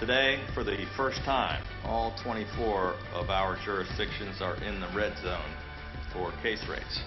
Today, for the first time, all 24 of our jurisdictions are in the red zone for case rates.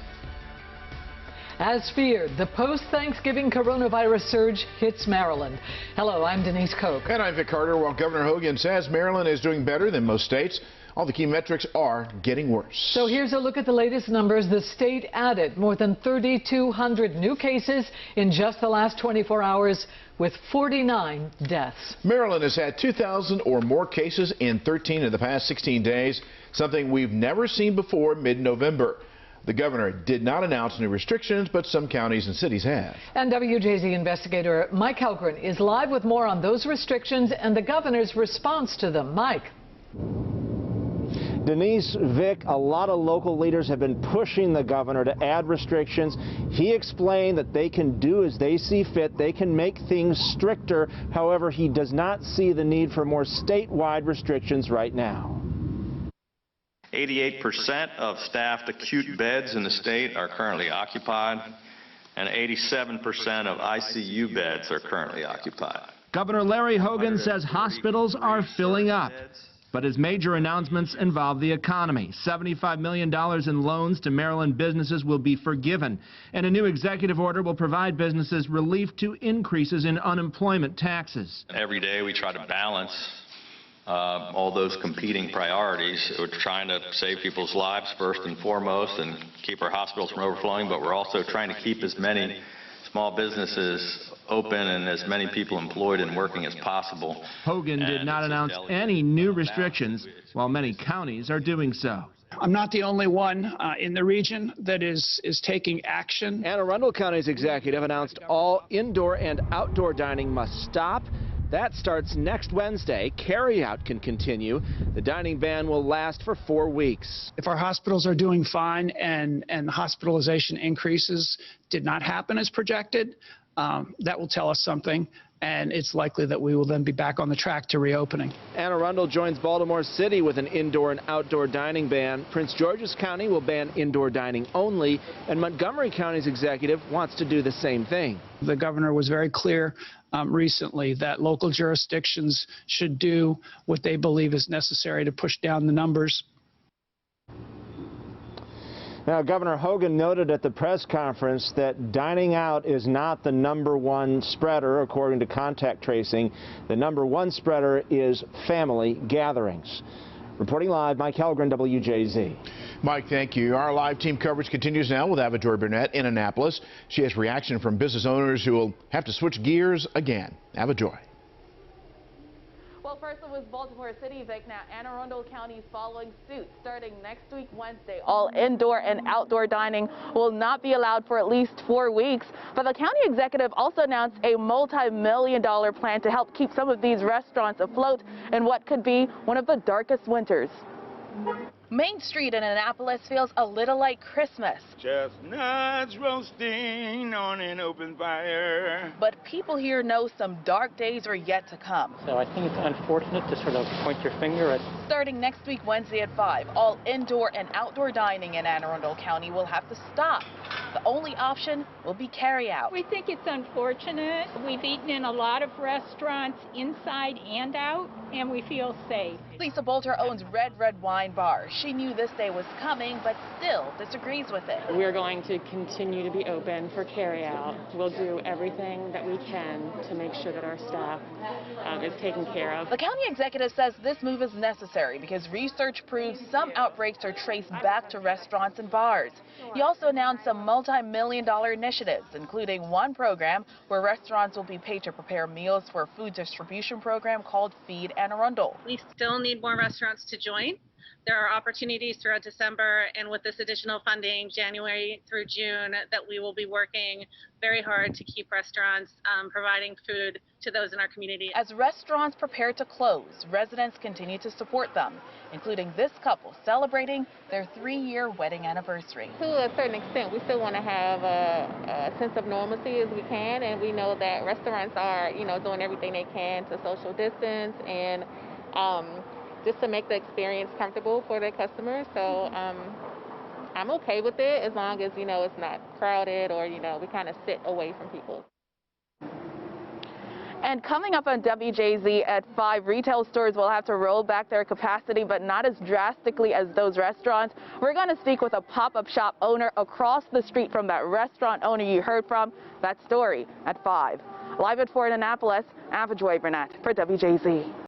As feared, the post-Thanksgiving coronavirus surge hits Maryland. Hello, I'm Denise Koch. And I'm Vic Carter. While Governor Hogan says Maryland is doing better than most states, all the key metrics are getting worse. So here's a look at the latest numbers. The state added more than 3,200 new cases in just the last 24 hours, with 49 deaths. Maryland has had 2,000 or more cases in 13 of the past 16 days, something we've never seen before mid-November. The governor did not announce new restrictions, but some counties and cities have. And WJZ investigator Mike Helgren is live with more on those restrictions and the governor's response to them. Mike. Denise, Vic, a lot of local leaders have been pushing the governor to add restrictions. He explained that they can do as they see fit. They can make things stricter. However, he does not see the need for more statewide restrictions right now. 88% of staffed acute beds in the state are currently occupied, and 87% of ICU beds are currently occupied. Governor Larry Hogan says hospitals are filling up. But his major announcements involve the economy. $75 million in loans to Maryland businesses will be forgiven, and a new executive order will provide businesses relief to increases in unemployment taxes. Every day we try to balance all those competing priorities. We're trying to save people's lives first and foremost and keep our hospitals from overflowing, but we're also trying to keep as many small businesses open and as many people employed and working as possible. Hogan did not announce any new restrictions, while many counties are doing so. I'm not the only one in the region that is taking action. Anne Arundel County's executive announced all indoor and outdoor dining must stop. That starts next Wednesday. Carryout can continue. The dining ban will last for 4 weeks. If our hospitals are doing fine and the hospitalization increases did not happen as projected, that will tell us something, and it's likely that we will then be back on the track to reopening. Anne Arundel joins Baltimore City with an indoor and outdoor dining ban. Prince George's County will ban indoor dining only, and Montgomery County's executive wants to do the same thing. The governor was very clear recently that local jurisdictions should do what they believe is necessary to push down the numbers. Now, Governor Hogan noted at the press conference that dining out is not the #1 spreader, according to contact tracing. The #1 spreader is family gatherings. Reporting live, Mike Helgren, WJZ. Mike, thank you. Our live team coverage continues now with Ava Joy Burnett in Annapolis. She has reaction from business owners who will have to switch gears again. Ava Joy. Well, first it was Baltimore City, Vic. Now Anne Arundel County is following suit. Starting next week, Wednesday, all indoor and outdoor dining will not be allowed for at least 4 weeks. But the county executive also announced a multi-million-dollar plan to help keep some of these restaurants afloat in what could be one of the darkest winters. Main Street in Annapolis feels a little like Christmas. Chestnuts roasting on an open fire. But people here know some dark days are yet to come. So I think it's unfortunate to sort of point your finger at... Starting next week, Wednesday at 5, all indoor and outdoor dining in Anne Arundel County will have to stop. The only option will be carryout. We think it's unfortunate. We've eaten in a lot of restaurants inside and out, and we feel safe. Lisa Bolter owns Red Wine Bar. She knew this day was coming, but still disagrees with it. We're going to continue to be open for carryout. We'll do everything that we can to make sure that our staff is taken care of. The county executive says this move is necessary because research proves some outbreaks are traced back to restaurants and bars. He also announced some multi-million-dollar initiatives, including one program where restaurants will be paid to prepare meals for a food distribution program called Feed Anne Arundel. We still need more restaurants to join. There are opportunities throughout December and with this additional funding, January through June, that we will be working very hard to keep restaurants providing food to those in our community. As restaurants prepare to close, residents continue to support them, including this couple celebrating their 3-year wedding anniversary. To a certain extent, we still want to have a sense of normalcy as we can, and we know that restaurants are, doing everything they can to social distance and just to make the experience comfortable for their customers. So I'm okay with it as long as, it's not crowded or, we kind of sit away from people. And coming up on WJZ at 5, retail stores will have to roll back their capacity, but not as drastically as those restaurants. We're going to speak with a pop-up shop owner across the street from that restaurant owner you heard from. That story at 5. Live at 4 in Annapolis, Ava Joy Burnett for WJZ.